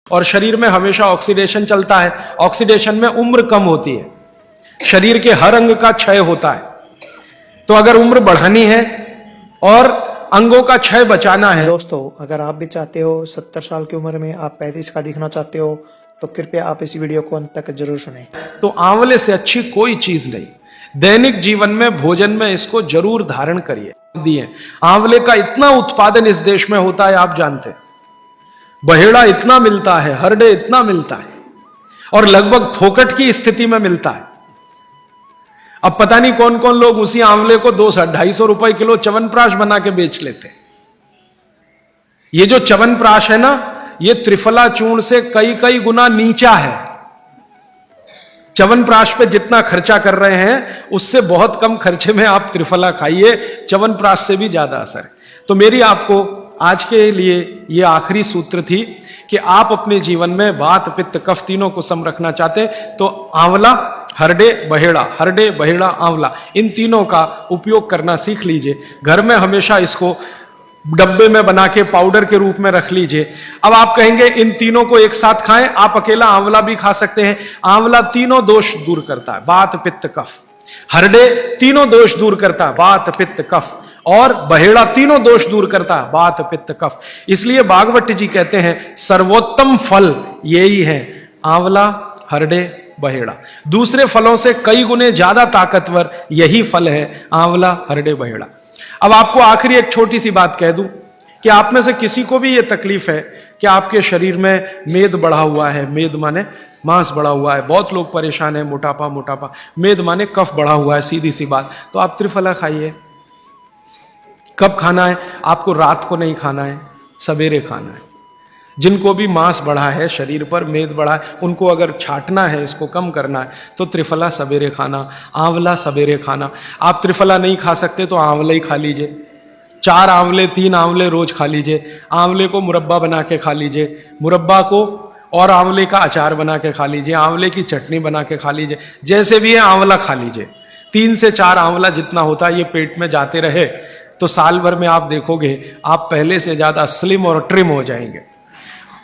और शरीर में हमेशा ऑक्सीडेशन चलता है। ऑक्सीडेशन में उम्र कम होती है, शरीर के हर अंग का क्षय होता है। तो अगर उम्र बढ़ानी है और अंगों का क्षय बचाना है। दोस्तों, अगर आप भी चाहते हो 70 साल की उम्र में आप 35 का दिखना चाहते हो तो कृपया आप इस वीडियो को अंत तक जरूर सुनें। तो आंवले से अच्छी कोई चीज नहीं। दैनिक जीवन में भोजन में इसको जरूर धारण करिए। दिए आंवले का इतना उत्पादन इस देश में होता है, आप जानते हैं। बहेड़ा इतना मिलता है, हरडे इतना मिलता है और लगभग फोकट की स्थिति में मिलता है। अब पता नहीं कौन कौन लोग उसी आंवले को 200-250 रुपए किलो च्यवनप्राश बना के बेच लेते। ये जो च्यवनप्राश है ना, ये त्रिफला चूर्ण से कई कई गुना नीचा है। च्यवनप्राश पे जितना खर्चा कर रहे हैं उससे बहुत कम खर्चे में आप त्रिफला खाइए, च्यवनप्राश से भी ज्यादा असर है। तो मेरी आपको आज के लिए यह आखिरी सूत्र थी कि आप अपने जीवन में वात पित्त कफ तीनों को सम रखना चाहते तो आंवला, हरडे, बहेड़ा, आंवला, इन तीनों का उपयोग करना सीख लीजिए। घर में हमेशा इसको डब्बे में बना के पाउडर के रूप में रख लीजिए। अब आप कहेंगे इन तीनों को एक साथ खाएं, आप अकेला आंवला भी खा सकते हैं। आंवला तीनों दोष दूर करता है, वात पित्त कफ। हरडे तीनों दोष दूर करता है, वात पित्त कफ। और बहेड़ा तीनों दोष दूर करता है, वात पित्त कफ। इसलिए भागवत जी कहते हैं सर्वोत्तम फल यही है, आंवला, हरडे, बहेड़ा। दूसरे फलों से कई गुने ज्यादा ताकतवर यही फल है, आंवला, हरडे, बहेड़ा। अब आपको आखिरी एक छोटी सी बात कह दूं कि आप में से किसी को भी यह तकलीफ है कि आपके शरीर में मेद बढ़ा हुआ है। मेद माने मांस बढ़ा हुआ है। बहुत लोग परेशान है, मोटापा। मेद माने कफ बढ़ा हुआ है, सीधी सी बात। तो आप त्रिफला खाइए। कब खाना है? आपको रात को नहीं खाना है, सवेरे खाना है। जिनको भी मांस बढ़ा है, शरीर पर मेद बढ़ा है, उनको अगर छाटना है, इसको कम करना है तो त्रिफला सवेरे खाना, आंवला सवेरे खाना। आप त्रिफला नहीं खा सकते तो आंवला ही खा लीजिए। 4 आंवले 3 आंवले रोज खा लीजिए। आंवले को मुरब्बा बना के खा लीजिए, मुरब्बा को और आंवले का अचार बना के खा लीजिए, आंवले की चटनी बना के खा लीजिए। जैसे भी है आंवला खा लीजिए। 3 से 4 आंवला जितना होता है ये पेट में जाते रहे तो साल भर में आप देखोगे आप पहले से ज्यादा स्लिम और ट्रिम हो जाएंगे।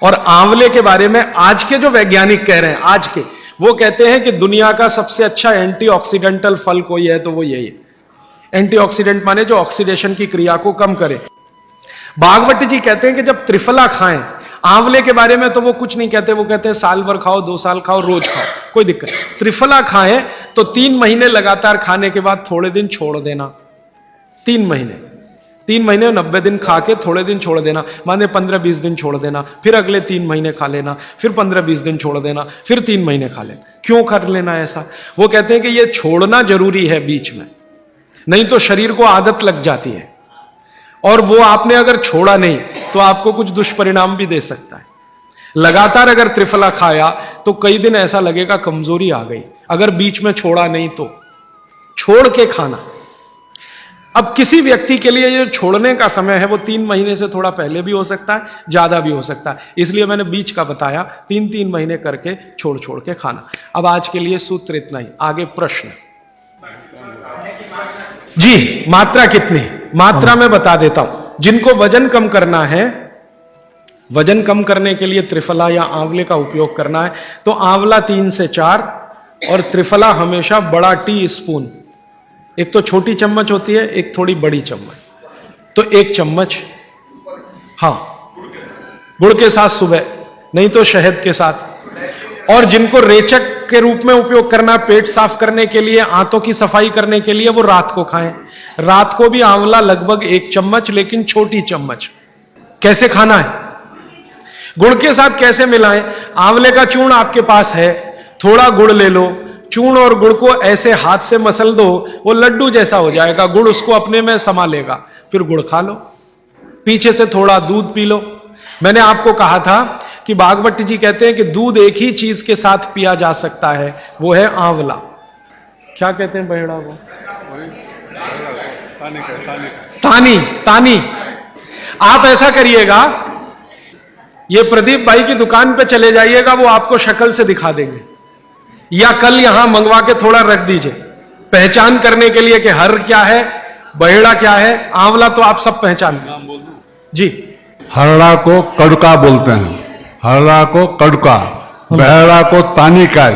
और आंवले के बारे में आज के जो वैज्ञानिक कह रहे हैं, आज के, वो कहते हैं कि दुनिया का सबसे अच्छा एंटीऑक्सीडेंटल फल कोई है तो वो यही है। एंटीऑक्सीडेंट माने जो ऑक्सीडेशन की क्रिया को कम करे। भागवत जी कहते हैं कि जब त्रिफला खाएं, आंवले के बारे में तो वो कुछ नहीं कहते, वो कहते हैं साल भर खाओ, 2 साल खाओ, रोज खाओ, कोई दिक्कत नहीं। त्रिफला खाएं तो 3 महीने लगातार खाने के बाद थोड़े दिन छोड़ देना। 3 महीने 90 दिन खा के थोड़े दिन छोड़ देना, माने 15-20 दिन छोड़ देना, फिर अगले 3 महीने खा लेना, फिर 15-20 दिन छोड़ देना, फिर 3 महीने खा लेना। क्यों कर लेना ऐसा? वो कहते हैं कि ये छोड़ना जरूरी है बीच में, नहीं तो शरीर को आदत लग जाती है और वो आपने अगर छोड़ा नहीं तो आपको कुछ दुष्परिणाम भी दे सकता है। लगातार अगर त्रिफला खाया तो कई दिन ऐसा लगेगा कमजोरी आ गई, अगर बीच में छोड़ा नहीं तो। छोड़ के खाना। अब किसी व्यक्ति के लिए जो छोड़ने का समय है वो 3 महीने से थोड़ा पहले भी हो सकता है, ज्यादा भी हो सकता है, इसलिए मैंने बीच का बताया। 3-3 महीने करके छोड़ के खाना। अब आज के लिए सूत्र इतना ही, आगे प्रश्न। जी, मात्रा कितनी? मात्रा में बता देता हूं। जिनको वजन कम करना है, वजन कम करने के लिए त्रिफला या आंवले का उपयोग करना है तो आंवला 3 से 4 और त्रिफला हमेशा बड़ा टी स्पून। एक तो छोटी चम्मच होती है, एक थोड़ी बड़ी चम्मच, तो 1 चम्मच। हां, गुड़ के साथ सुबह, नहीं तो शहद के साथ। और जिनको रेचक के रूप में उपयोग करना, पेट साफ करने के लिए, आंतों की सफाई करने के लिए, वो रात को खाएं। रात को भी आंवला लगभग 1 चम्मच, लेकिन छोटी चम्मच। कैसे खाना है? गुड़ के साथ कैसे मिलाएं? आंवले का चूर्ण आपके पास है, थोड़ा गुड़ ले लो, चूर्ण और गुड़ को ऐसे हाथ से मसल दो, वो लड्डू जैसा हो जाएगा, गुड़ उसको अपने में समा लेगा, फिर गुड़ खा लो। पीछे से थोड़ा दूध पी लो। मैंने आपको कहा था कि भागवत जी कहते हैं कि दूध एक ही चीज के साथ पिया जा सकता है, वो है आंवला। क्या कहते हैं बहेड़ा? वो तानी। आप ऐसा करिएगा, ये प्रदीप भाई की दुकान पे चले जाइएगा, वो आपको शक्ल से दिखा देंगे, या कल यहां मंगवा के थोड़ा रख दीजिए पहचान करने के लिए कि हर क्या है, बहेड़ा क्या है, आंवला तो आप सब पहचान जी। हरड़ा को कड़का बोलते हैं हरा को कड़का, बहरा को तानिकाय,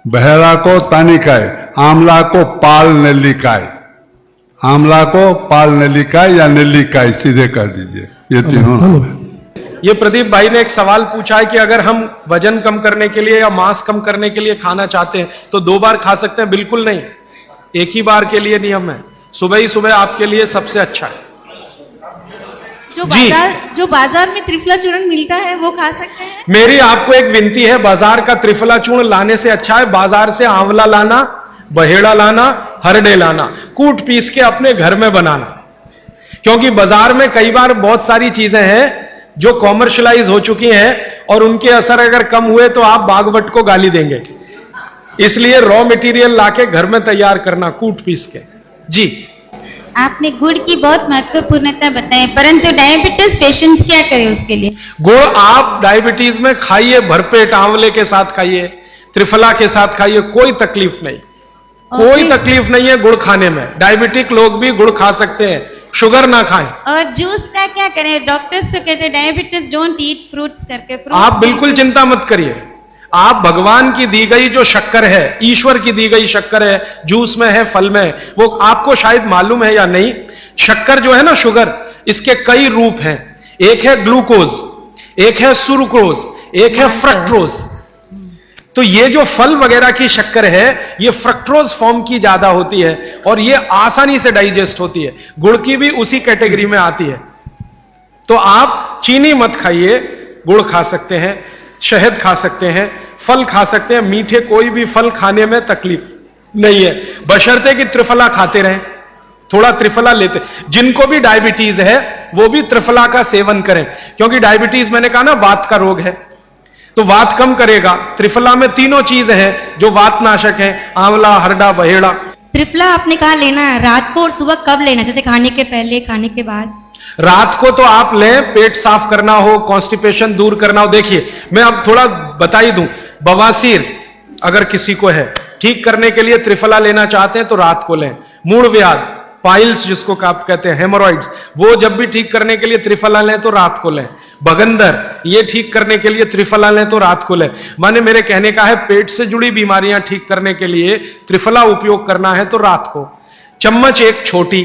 बहरा को तानिकाय, आंवला को पाल नेल्लिकाय, आंवला को पाल नेल्लिकाय या नेल्लिकाय सीधे कर दीजिए। ये तीनों नाम है। ये प्रदीप भाई ने एक सवाल पूछा है कि अगर हम वजन कम करने के लिए या मांस कम करने के लिए खाना चाहते हैं तो 2 बार खा सकते हैं? बिल्कुल नहीं, एक ही बार के लिए नियम है। सुबह ही सुबह आपके लिए सबसे अच्छा है। जो बाजार में त्रिफला चूर्ण मिलता है वो खा सकते हैं? मेरी आपको एक विनती है, बाजार का त्रिफला चूर्ण लाने से अच्छा है बाजार से आंवला लाना, बहेड़ा लाना, हरडे लाना, कूट पीस के अपने घर में बनाना। क्योंकि बाजार में कई बार बहुत सारी चीजें हैं जो कॉमर्शलाइज हो चुकी हैं और उनके असर अगर कम हुए तो आप बागवट को गाली देंगे। इसलिए रॉ मटेरियल लाके घर में तैयार करना, कूट पीस के। जी, आपने गुड़ की बहुत महत्वपूर्णता बताई, परंतु डायबिटीज पेशेंट्स क्या करें उसके लिए? गुड़ आप डायबिटीज में खाइए, भरपेट आंवले के साथ खाइए, त्रिफला के साथ खाइए, कोई तकलीफ नहीं, कोई तकलीफ नहीं है गुड़ खाने में। डायबिटिक लोग भी गुड़ खा सकते हैं, शुगर ना खाएं। और जूस का क्या करें? डॉक्टर्स तो कहते हैं डायबिटीज डोंट ईट फ्रूट्स करके। आप बिल्कुल चिंता मत करिए, आप भगवान की दी गई जो शक्कर है, ईश्वर की दी गई शक्कर है, जूस में है, फल में है, वो आपको शायद मालूम है या नहीं। शक्कर जो है ना, शुगर, इसके कई रूप हैं। एक है ग्लूकोज, एक है सुक्रोज, एक है फ्रक्टोज। तो ये जो फल वगैरह की शक्कर है, ये फ्रक्टोज फॉर्म की ज्यादा होती है और ये आसानी से डाइजेस्ट होती है। गुड़ की भी उसी कैटेगरी में आती है। तो आप चीनी मत खाइए, गुड़ खा सकते हैं, शहद खा सकते हैं, फल खा सकते हैं। मीठे कोई भी फल खाने में तकलीफ नहीं है, बशर्ते कि त्रिफला खाते रहें, थोड़ा त्रिफला लेते। जिनको भी डायबिटीज है वो भी त्रिफला का सेवन करें, क्योंकि डायबिटीज मैंने कहा ना वात का रोग है, तो वात कम करेगा। त्रिफला में तीनों चीज है जो वात नाशक है, आंवला, हरडा, बहेड़ा। त्रिफला आपने कहा लेना है रात को और सुबह कब लेना? जैसे खाने के पहले, खाने के बाद? रात को तो आप लें, पेट साफ करना हो, कॉन्स्टिपेशन दूर करना हो। देखिए, मैं अब थोड़ा बता ही दूं, बवासीर अगर किसी को है, ठीक करने के लिए त्रिफला लेना चाहते हैं तो रात को लें। मूड व्याध, पाइल्स जिसको आप कहते हैं, हेमोरॉइड्स, वो जब भी ठीक करने के लिए त्रिफला लें तो रात को लें। भगंदर, ये ठीक करने के लिए त्रिफला लें तो रात को लें। माने मेरे कहने का है, पेट से जुड़ी बीमारियां ठीक करने के लिए त्रिफला उपयोग करना है तो रात को। चम्मच एक छोटी,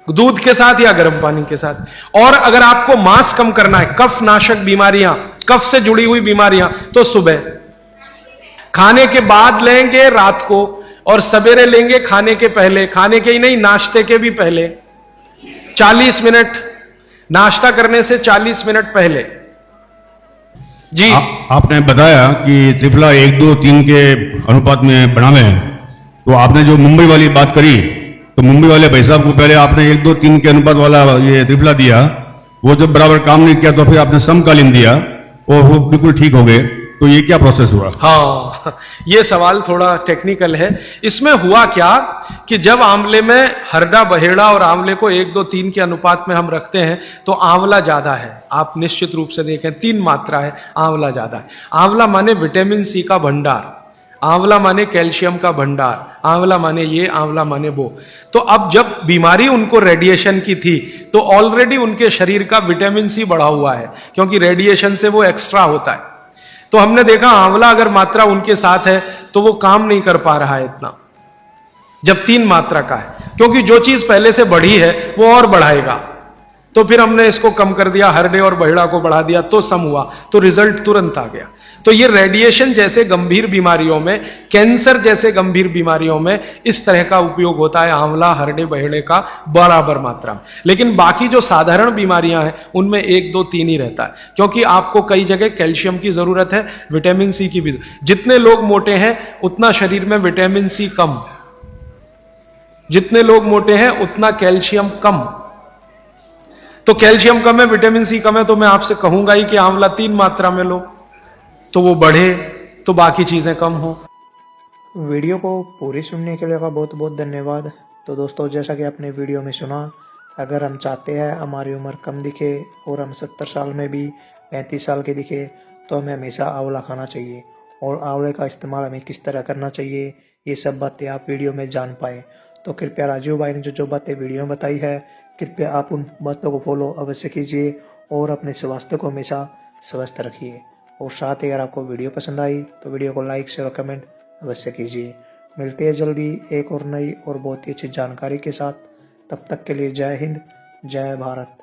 दूध के साथ या गर्म पानी के साथ। और अगर आपको मांस कम करना है, कफ नाशक बीमारियां, कफ से जुड़ी हुई बीमारियां, तो सुबह खाने के बाद लेंगे रात को, और सवेरे लेंगे खाने के पहले। खाने के ही नहीं, नाश्ते के भी पहले 40 मिनट, नाश्ता करने से 40 मिनट पहले। जी, आपने बताया कि त्रिफला 1, 2, 3 के अनुपात में बनावे हैं, तो आपने जो मुंबई वाली बात करी, तो मुंबई वाले भाई साहब को पहले आपने 1, 2, 3 के अनुपात वाला ये त्रिफला दिया, वो जब बराबर काम नहीं किया तो फिर आपने समकालीन दिया और वो बिल्कुल ठीक हो गए। तो ये क्या प्रोसेस हुआ? हाँ, ये सवाल थोड़ा टेक्निकल है। इसमें हुआ क्या कि जब आंवले में हरडा, बहेड़ा और आंवले को 1, 2, 3 के अनुपात में हम रखते हैं तो आंवला ज्यादा है। आप निश्चित रूप से देखें, 3 मात्रा है, आंवला ज्यादा है। आंवला माने विटामिन सी का भंडार, आंवला माने कैल्शियम का भंडार, आंवला माने ये, आंवला माने वो। तो अब जब बीमारी उनको रेडिएशन की थी तो ऑलरेडी उनके शरीर का विटामिन सी बढ़ा हुआ है, क्योंकि रेडिएशन से वो एक्स्ट्रा होता है। तो हमने देखा आंवला अगर मात्रा उनके साथ है तो वो काम नहीं कर पा रहा है इतना, जब 3 मात्रा का है, क्योंकि जो चीज पहले से बढ़ी है वो और बढ़ाएगा। तो फिर हमने इसको कम कर दिया, हरडे और बहेड़ा को बढ़ा दिया, तो सम हुआ, तो रिजल्ट तुरंत आ गया। तो ये रेडिएशन जैसे गंभीर बीमारियों में, कैंसर जैसे गंभीर बीमारियों में इस तरह का उपयोग होता है आंवला, हरडे, बहेड़े का बराबर मात्रा में। लेकिन बाकी जो साधारण बीमारियां हैं उनमें 1, 2, 3 ही रहता है, क्योंकि आपको कई जगह कैल्शियम की जरूरत है, विटामिन सी की भी। जितने लोग मोटे हैं उतना शरीर में विटामिन सी कम, जितने लोग मोटे हैं उतना कैल्शियम कम। तो कैल्शियम कम है, विटामिन सी कम है, तो मैं आपसे कहूंगा ही कि आंवला 3 मात्रा में लो तो वो बढ़े, तो बाकी चीजें कम हो। वीडियो को पूरी सुनने के लिए का बहुत बहुत धन्यवाद। तो दोस्तों, जैसा कि आपने वीडियो में सुना, अगर हम चाहते हैं हमारी उम्र कम दिखे और हम 70 साल में भी 35 साल के दिखे, तो हमें हमेशा आंवला खाना चाहिए। और आंवले का इस्तेमाल हमें किस तरह करना चाहिए, ये सब बातें आप वीडियो में जान पाए। तो कृपया राजीव भाई ने जो बातें वीडियो में बताई है, कृपया आप उन बातों को फॉलो अवश्य कीजिए और अपने स्वास्थ्य को हमेशा स्वस्थ रखिए। और साथ ही अगर आपको वीडियो पसंद आई तो वीडियो को लाइक शेयर और कमेंट अवश्य कीजिए। मिलते हैं जल्दी एक और नई और बहुत ही अच्छी जानकारी के साथ। तब तक के लिए जय हिंद, जय भारत।